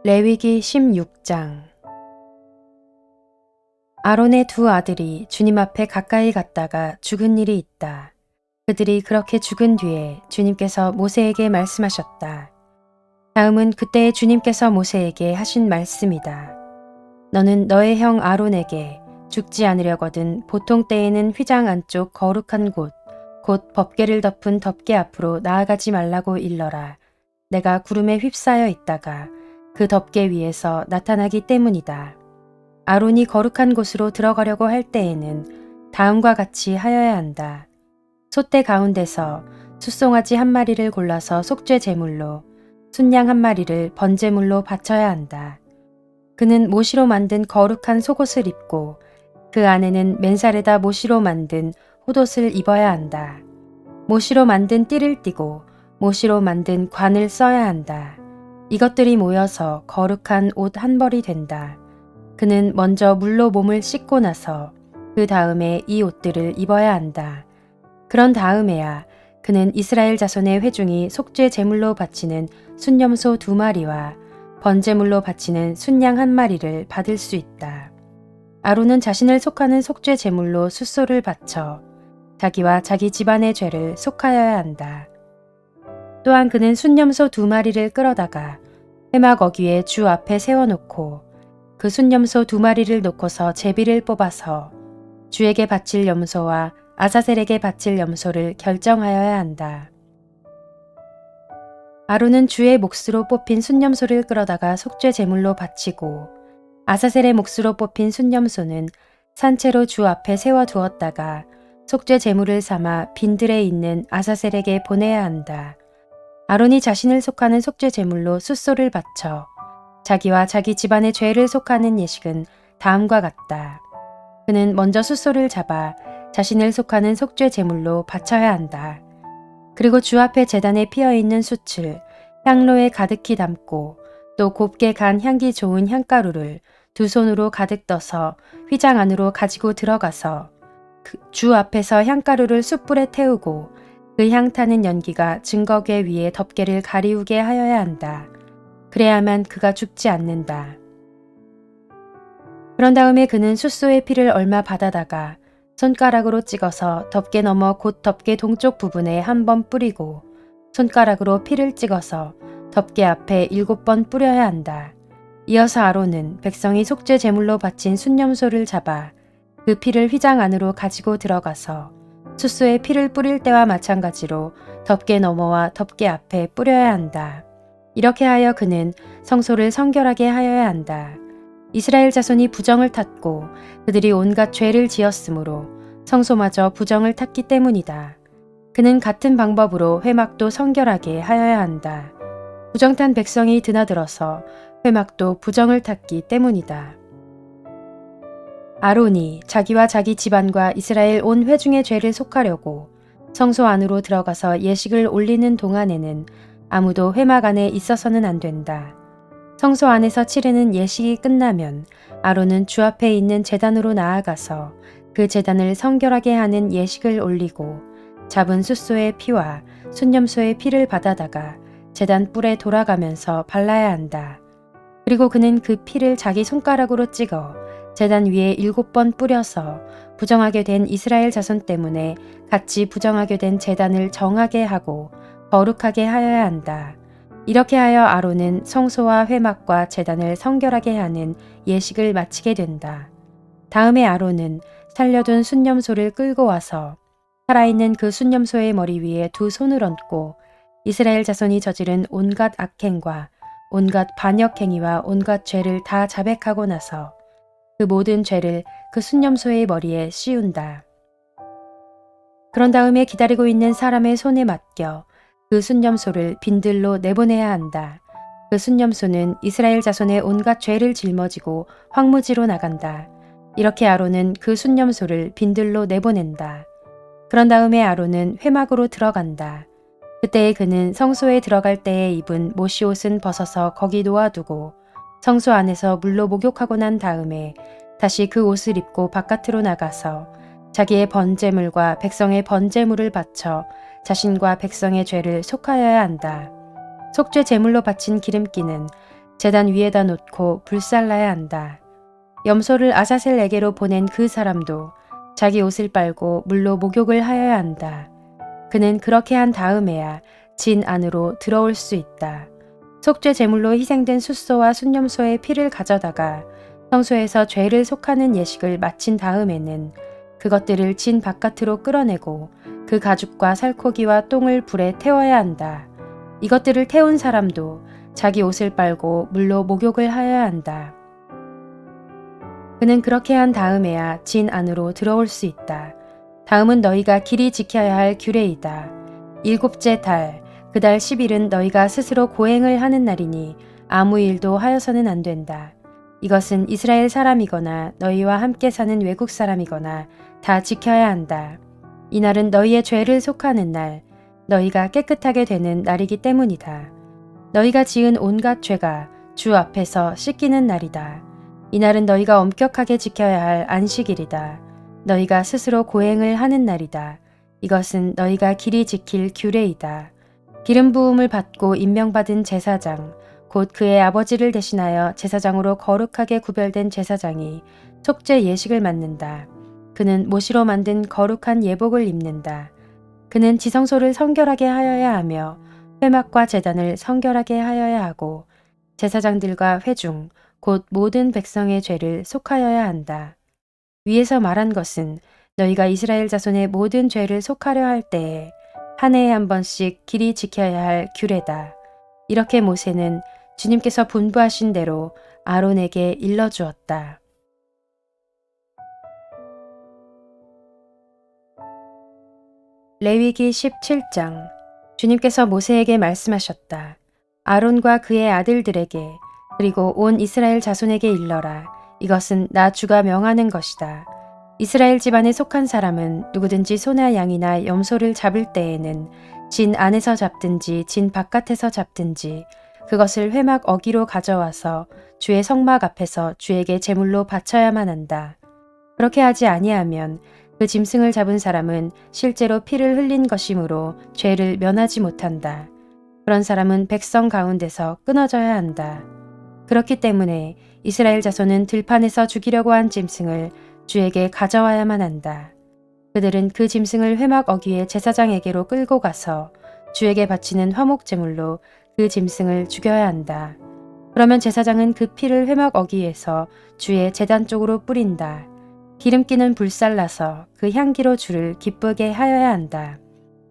레위기 16장. 아론의 두 아들이 주님 앞에 가까이 갔다가 죽은 일이 있다. 그들이 그렇게 죽은 뒤에 주님께서 모세에게 말씀하셨다. 다음은 그때 주님께서 모세에게 하신 말씀이다. 너는 너의 형 아론에게 죽지 않으려거든 보통 때에는 휘장 안쪽 거룩한 곳, 곧 법궤를 덮은 덮개 앞으로 나아가지 말라고 일러라. 내가 구름에 휩싸여 있다가 그 덮개 위에서 나타나기 때문이다. 아론이 거룩한 곳으로 들어가려고 할 때에는 다음과 같이 하여야 한다. 솥대 가운데서 숫송아지 한 마리를 골라서 속죄 제물로, 순양 한 마리를 번제물로 바쳐야 한다. 그는 모시로 만든 거룩한 속옷을 입고 그 안에는 맨살에다 모시로 만든 홑옷을 입어야 한다. 모시로 만든 띠를 띠고 모시로 만든 관을 써야 한다. 이것들이 모여서 거룩한 옷 한 벌이 된다. 그는 먼저 물로 몸을 씻고 나서 그 다음에 이 옷들을 입어야 한다. 그런 다음에야 그는 이스라엘 자손의 회중이 속죄 제물로 바치는 순염소 2마리와 번제물로 바치는 순양 1마리를 받을 수 있다. 아론은 자신을 속하는 속죄 제물로 숫소를 바쳐 자기와 자기 집안의 죄를 속하여야 한다. 또한 그는 순염소 2마리를 끌어다가 회막 어귀에 주 앞에 세워놓고 그 순염소 2마리를 놓고서 제비를 뽑아서 주에게 바칠 염소와 아사셀에게 바칠 염소를 결정하여야 한다. 아론은 주의 몫으로 뽑힌 순염소를 끌어다가 속죄 제물로 바치고 아사셀의 몫으로 뽑힌 순염소는 산채로 주 앞에 세워두었다가 속죄 제물을 삼아 빈들에 있는 아사셀에게 보내야 한다. 아론이 자신을 속하는 속죄 제물로 숫소를 바쳐 자기와 자기 집안의 죄를 속하는 예식은 다음과 같다. 그는 먼저 숫소를 잡아 자신을 속하는 속죄 제물로 바쳐야 한다. 그리고 주 앞에 제단에 피어있는 숯을 향로에 가득히 담고 또 곱게 간 향기 좋은 향가루를 2손으로 가득 떠서 휘장 안으로 가지고 들어가서 주 앞에서 향가루를 숯불에 태우고 그 향 타는 연기가 증거궤 위에 덮개를 가리우게 하여야 한다. 그래야만 그가 죽지 않는다. 그런 다음에 그는 숫소의 피를 얼마 받아다가 손가락으로 찍어서 덮개 너머 곧 덮개 동쪽 부분에 한 번 뿌리고 손가락으로 피를 찍어서 덮개 앞에 7번 뿌려야 한다. 이어서 아론은 백성이 속죄 제물로 바친 순염소를 잡아 그 피를 휘장 안으로 가지고 들어가서 숫소에 피를 뿌릴 때와 마찬가지로 덮개 너머와 덮개 앞에 뿌려야 한다. 이렇게 하여 그는 성소를 성결하게 하여야 한다. 이스라엘 자손이 부정을 탔고 그들이 온갖 죄를 지었으므로 성소마저 부정을 탔기 때문이다. 그는 같은 방법으로 회막도 성결하게 하여야 한다. 부정탄 백성이 드나들어서 회막도 부정을 탔기 때문이다. 아론이 자기와 자기 집안과 이스라엘 온 회중의 죄를 속하려고 성소 안으로 들어가서 예식을 올리는 동안에는 아무도 회막 안에 있어서는 안 된다. 성소 안에서 치르는 예식이 끝나면 아론은 주 앞에 있는 제단으로 나아가서 그 제단을 성결하게 하는 예식을 올리고 잡은 숫소의 피와 순염소의 피를 받아다가 제단 뿔에 돌아가면서 발라야 한다. 그리고 그는 그 피를 자기 손가락으로 찍어 제단 위에 7번 뿌려서 부정하게 된 이스라엘 자손 때문에 같이 부정하게 된 제단을 정하게 하고 거룩하게 하여야 한다. 이렇게 하여 아론은 성소와 회막과 제단을 성결하게 하는 예식을 마치게 된다. 다음에 아론은 살려둔 순염소를 끌고 와서 살아있는 그 순염소의 머리 위에 2손을 얹고 이스라엘 자손이 저지른 온갖 악행과 온갖 반역행위와 온갖 죄를 다 자백하고 나서 그 모든 죄를 그 순염소의 머리에 씌운다. 그런 다음에 기다리고 있는 사람의 손에 맡겨 그 순염소를 빈들로 내보내야 한다. 그 순염소는 이스라엘 자손의 온갖 죄를 짊어지고 황무지로 나간다. 이렇게 아론은 그 순염소를 빈들로 내보낸다. 그런 다음에 아론은 회막으로 들어간다. 그때에 그는 성소에 들어갈 때에 입은 모시옷은 벗어서 거기 놓아두고 성소 안에서 물로 목욕하고 난 다음에 다시 그 옷을 입고 바깥으로 나가서 자기의 번제물과 백성의 번제물을 바쳐 자신과 백성의 죄를 속하여야 한다. 속죄 제물로 바친 기름기는 제단 위에다 놓고 불살라야 한다. 염소를 아사셀에게로 보낸 그 사람도 자기 옷을 빨고 물로 목욕을 하여야 한다. 그는 그렇게 한 다음에야 진 안으로 들어올 수 있다. 속죄 제물로 희생된 숫소와 순염소의 피를 가져다가 성소에서 죄를 속하는 예식을 마친 다음에는 그것들을 진 바깥으로 끌어내고 그 가죽과 살코기와 똥을 불에 태워야 한다. 이것들을 태운 사람도 자기 옷을 빨고 물로 목욕을 하여야 한다. 그는 그렇게 한 다음에야 진 안으로 들어올 수 있다. 다음은 너희가 길이 지켜야 할 규례이다. 일곱째 달, 그 달 10일은 너희가 스스로 고행을 하는 날이니 아무 일도 하여서는 안 된다. 이것은 이스라엘 사람이거나 너희와 함께 사는 외국 사람이거나 다 지켜야 한다. 이날은 너희의 죄를 속하는 날, 너희가 깨끗하게 되는 날이기 때문이다. 너희가 지은 온갖 죄가 주 앞에서 씻기는 날이다. 이날은 너희가 엄격하게 지켜야 할 안식일이다. 너희가 스스로 고행을 하는 날이다. 이것은 너희가 길이 지킬 규례이다. 기름 부음을 받고 임명받은 제사장, 곧 그의 아버지를 대신하여 제사장으로 거룩하게 구별된 제사장이 속죄 예식을 맡는다. 그는 모시로 만든 거룩한 예복을 입는다. 그는 지성소를 성결하게 하여야 하며 회막과 제단을 성결하게 하여야 하고 제사장들과 회중, 곧 모든 백성의 죄를 속하여야 한다. 위에서 말한 것은 너희가 이스라엘 자손의 모든 죄를 속하려 할 때에 한 해에 한 번씩 길이 지켜야 할 규례다. 이렇게 모세는 주님께서 분부하신 대로 아론에게 일러주었다. 레위기 17장. 주님께서 모세에게 말씀하셨다. 아론과 그의 아들들에게 그리고 온 이스라엘 자손에게 일러라. 이것은 나 주가 명하는 것이다. 이스라엘 집안에 속한 사람은 누구든지 소나 양이나 염소를 잡을 때에는 진 안에서 잡든지 진 바깥에서 잡든지 그것을 회막 어기로 가져와서 주의 성막 앞에서 주에게 제물로 바쳐야만 한다. 그렇게 하지 아니하면 그 짐승을 잡은 사람은 실제로 피를 흘린 것이므로 죄를 면하지 못한다. 그런 사람은 백성 가운데서 끊어져야 한다. 그렇기 때문에 이스라엘 자손은 들판에서 죽이려고 한 짐승을 주에게 가져와야만 한다. 그들은 그 짐승을 회막 어귀의 제사장에게로 끌고 가서 주에게 바치는 화목 제물로 그 짐승을 죽여야 한다. 그러면 제사장은 그 피를 회막 어귀에서 주의 제단 쪽으로 뿌린다. 기름기는 불살라서 그 향기로 주를 기쁘게 하여야 한다.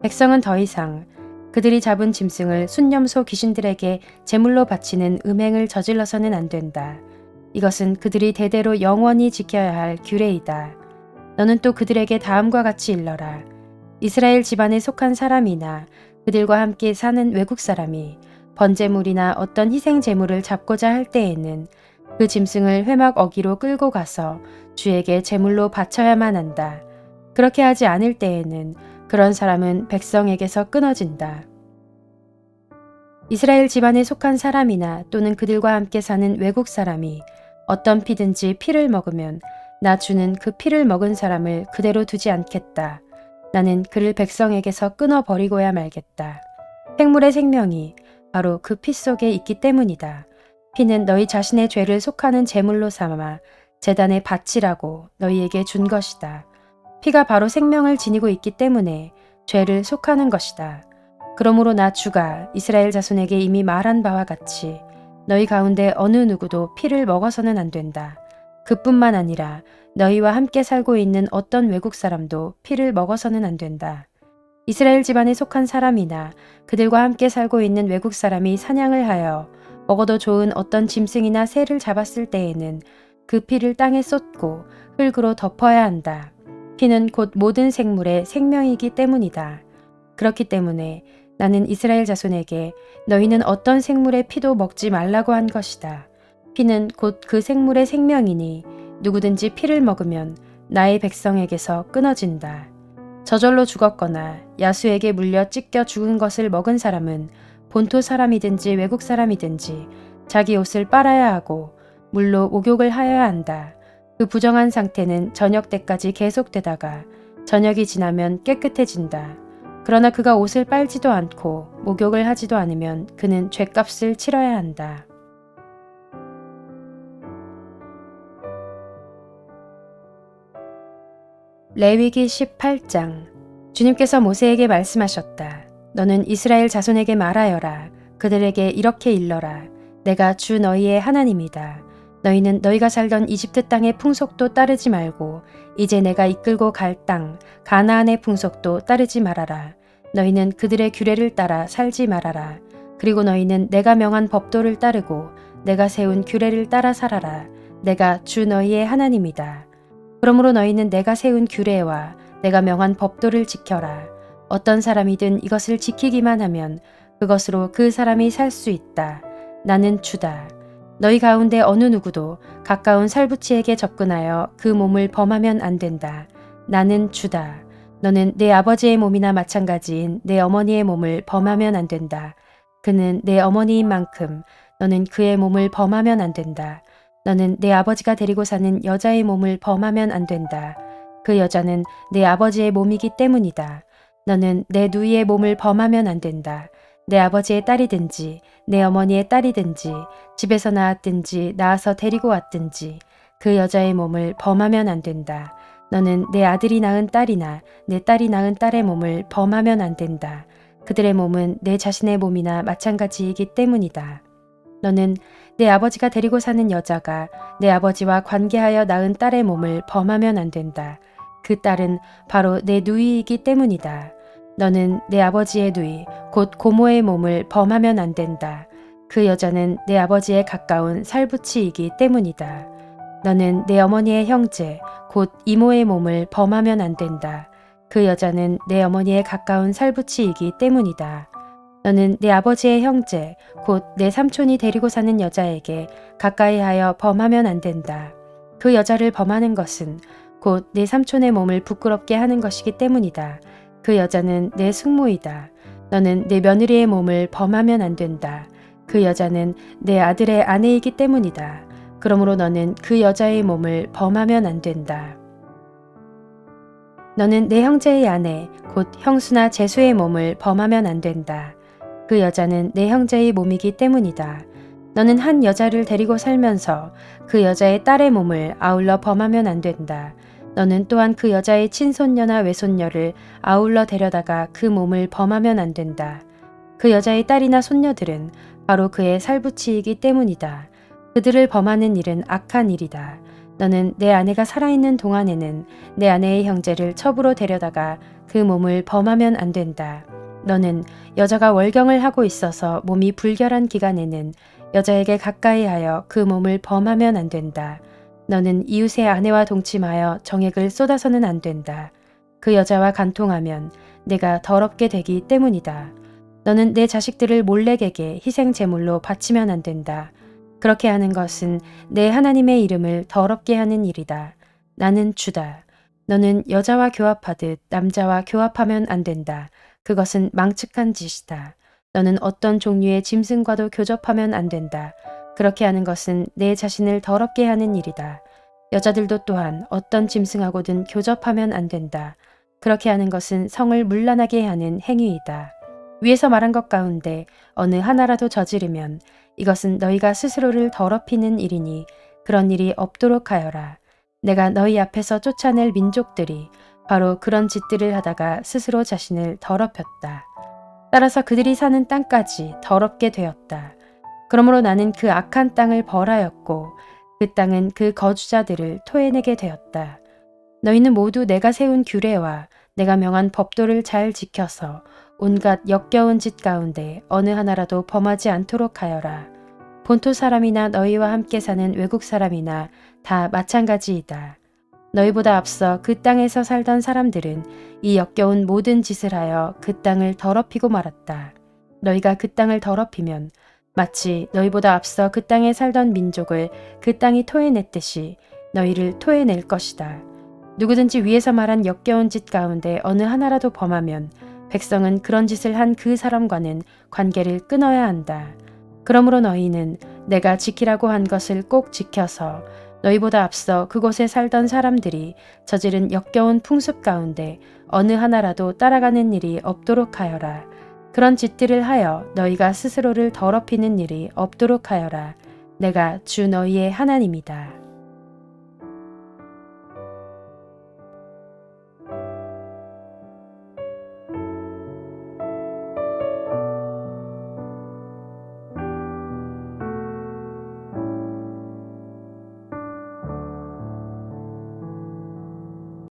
백성은 더 이상 그들이 잡은 짐승을 순염소 귀신들에게 제물로 바치는 음행을 저질러서는 안 된다. 이것은 그들이 대대로 영원히 지켜야 할 규례이다. 너는 또 그들에게 다음과 같이 일러라. 이스라엘 집안에 속한 사람이나 그들과 함께 사는 외국 사람이 번제물이나 어떤 희생 제물을 잡고자 할 때에는 그 짐승을 회막 어기로 끌고 가서 주에게 제물로 바쳐야만 한다. 그렇게 하지 않을 때에는 그런 사람은 백성에게서 끊어진다. 이스라엘 집안에 속한 사람이나 또는 그들과 함께 사는 외국 사람이 어떤 피든지 피를 먹으면 나 주는 그 피를 먹은 사람을 그대로 두지 않겠다. 나는 그를 백성에게서 끊어버리고야 말겠다. 생물의 생명이 바로 그 피 속에 있기 때문이다. 피는 너희 자신의 죄를 속하는 제물로 삼아 제단에 바치라고 너희에게 준 것이다. 피가 바로 생명을 지니고 있기 때문에 죄를 속하는 것이다. 그러므로 나 주가 이스라엘 자손에게 이미 말한 바와 같이 너희 가운데 어느 누구도 피를 먹어서는 안 된다. 그뿐만 아니라 너희와 함께 살고 있는 어떤 외국 사람도 피를 먹어서는 안 된다. 이스라엘 집안에 속한 사람이나 그들과 함께 살고 있는 외국 사람이 사냥을 하여 먹어도 좋은 어떤 짐승이나 새를 잡았을 때에는 그 피를 땅에 쏟고 흙으로 덮어야 한다. 피는 곧 모든 생물의 생명이기 때문이다. 그렇기 때문에 나는 이스라엘 자손에게 너희는 어떤 생물의 피도 먹지 말라고 한 것이다. 피는 곧 그 생물의 생명이니 누구든지 피를 먹으면 나의 백성에게서 끊어진다. 저절로 죽었거나 야수에게 물려 찢겨 죽은 것을 먹은 사람은 본토 사람이든지 외국 사람이든지 자기 옷을 빨아야 하고 물로 목욕을 하여야 한다. 그 부정한 상태는 저녁 때까지 계속되다가 저녁이 지나면 깨끗해진다. 그러나 그가 옷을 빨지도 않고 목욕을 하지도 않으면 그는 죗값을 치러야 한다. 레위기 18장. 주님께서 모세에게 말씀하셨다. 너는 이스라엘 자손에게 말하여라. 그들에게 이렇게 일러라. 내가 주 너희의 하나님이다. 너희는 너희가 살던 이집트 땅의 풍속도 따르지 말고 이제 내가 이끌고 갈 땅 가나안의 풍속도 따르지 말아라. 너희는 그들의 규례를 따라 살지 말아라. 그리고 너희는 내가 명한 법도를 따르고 내가 세운 규례를 따라 살아라. 내가 주 너희의 하나님이다. 그러므로 너희는 내가 세운 규례와 내가 명한 법도를 지켜라. 어떤 사람이든 이것을 지키기만 하면 그것으로 그 사람이 살 수 있다. 나는 주다. 너희 가운데 어느 누구도 가까운 살부치에게 접근하여 그 몸을 범하면 안 된다. 나는 주다. 너는 내 아버지의 몸이나 마찬가지인 내 어머니의 몸을 범하면 안 된다. 그는 내 어머니인 만큼 너는 그의 몸을 범하면 안 된다. 너는 내 아버지가 데리고 사는 여자의 몸을 범하면 안 된다. 그 여자는 내 아버지의 몸이기 때문이다. 너는 내 누이의 몸을 범하면 안 된다. 내 아버지의 딸이든지 내 어머니의 딸이든지 집에서 낳았든지 낳아서 데리고 왔든지 그 여자의 몸을 범하면 안 된다. 너는 내 아들이 낳은 딸이나 내 딸이 낳은 딸의 몸을 범하면 안 된다. 그들의 몸은 내 자신의 몸이나 마찬가지이기 때문이다. 너는 내 아버지가 데리고 사는 여자가 내 아버지와 관계하여 낳은 딸의 몸을 범하면 안 된다. 그 딸은 바로 내 누이이기 때문이다. 너는 내 아버지의 누이, 곧 고모의 몸을 범하면 안 된다. 그 여자는 내 아버지의 가까운 살부치이기 때문이다. 너는 내 어머니의 형제, 곧 이모의 몸을 범하면 안 된다. 그 여자는 내 어머니의 가까운 살부치이기 때문이다. 너는 내 아버지의 형제, 곧 내 삼촌이 데리고 사는 여자에게 가까이 하여 범하면 안 된다. 그 여자를 범하는 것은 곧 내 삼촌의 몸을 부끄럽게 하는 것이기 때문이다. 그 여자는 내 숙모이다. 너는 내 며느리의 몸을 범하면 안 된다. 그 여자는 내 아들의 아내이기 때문이다. 그러므로 너는 그 여자의 몸을 범하면 안 된다. 너는 내 형제의 아내, 곧 형수나 제수의 몸을 범하면 안 된다. 그 여자는 내 형제의 몸이기 때문이다. 너는 한 여자를 데리고 살면서 그 여자의 딸의 몸을 아울러 범하면 안 된다. 너는 또한 그 여자의 친손녀나 외손녀를 아울러 데려다가 그 몸을 범하면 안 된다. 그 여자의 딸이나 손녀들은 바로 그의 살부치이기 때문이다. 그들을 범하는 일은 악한 일이다. 너는 내 아내가 살아있는 동안에는 내 아내의 형제를 첩으로 데려다가 그 몸을 범하면 안 된다. 너는 여자가 월경을 하고 있어서 몸이 불결한 기간에는 여자에게 가까이 하여 그 몸을 범하면 안 된다. 너는 이웃의 아내와 동침하여 정액을 쏟아서는 안 된다. 그 여자와 간통하면 내가 더럽게 되기 때문이다. 너는 내 자식들을 몰래에게 희생 제물로 바치면 안 된다. 그렇게 하는 것은 내 하나님의 이름을 더럽게 하는 일이다. 나는 주다. 너는 여자와 교합하듯 남자와 교합하면 안 된다. 그것은 망측한 짓이다. 너는 어떤 종류의 짐승과도 교접하면 안 된다. 그렇게 하는 것은 내 자신을 더럽게 하는 일이다. 여자들도 또한 어떤 짐승하고든 교접하면 안 된다. 그렇게 하는 것은 성을 문란하게 하는 행위이다. 위에서 말한 것 가운데 어느 하나라도 저지르면 이것은 너희가 스스로를 더럽히는 일이니 그런 일이 없도록 하여라. 내가 너희 앞에서 쫓아낼 민족들이 바로 그런 짓들을 하다가 스스로 자신을 더럽혔다. 따라서 그들이 사는 땅까지 더럽게 되었다. 그러므로 나는 그 악한 땅을 벌하였고 그 땅은 그 거주자들을 토해내게 되었다. 너희는 모두 내가 세운 규례와 내가 명한 법도를 잘 지켜서 온갖 역겨운 짓 가운데 어느 하나라도 범하지 않도록 하여라. 본토 사람이나 너희와 함께 사는 외국 사람이나 다 마찬가지이다. 너희보다 앞서 그 땅에서 살던 사람들은 이 역겨운 모든 짓을 하여 그 땅을 더럽히고 말았다. 너희가 그 땅을 더럽히면 마치 너희보다 앞서 그 땅에 살던 민족을 그 땅이 토해냈듯이 너희를 토해낼 것이다. 누구든지 위에서 말한 역겨운 짓 가운데 어느 하나라도 범하면 백성은 그런 짓을 한 그 사람과는 관계를 끊어야 한다. 그러므로 너희는 내가 지키라고 한 것을 꼭 지켜서 너희보다 앞서 그곳에 살던 사람들이 저지른 역겨운 풍습 가운데 어느 하나라도 따라가는 일이 없도록 하여라. 그런 짓들을 하여 너희가 스스로를 더럽히는 일이 없도록 하여라. 내가 주 너희의 하나님이다.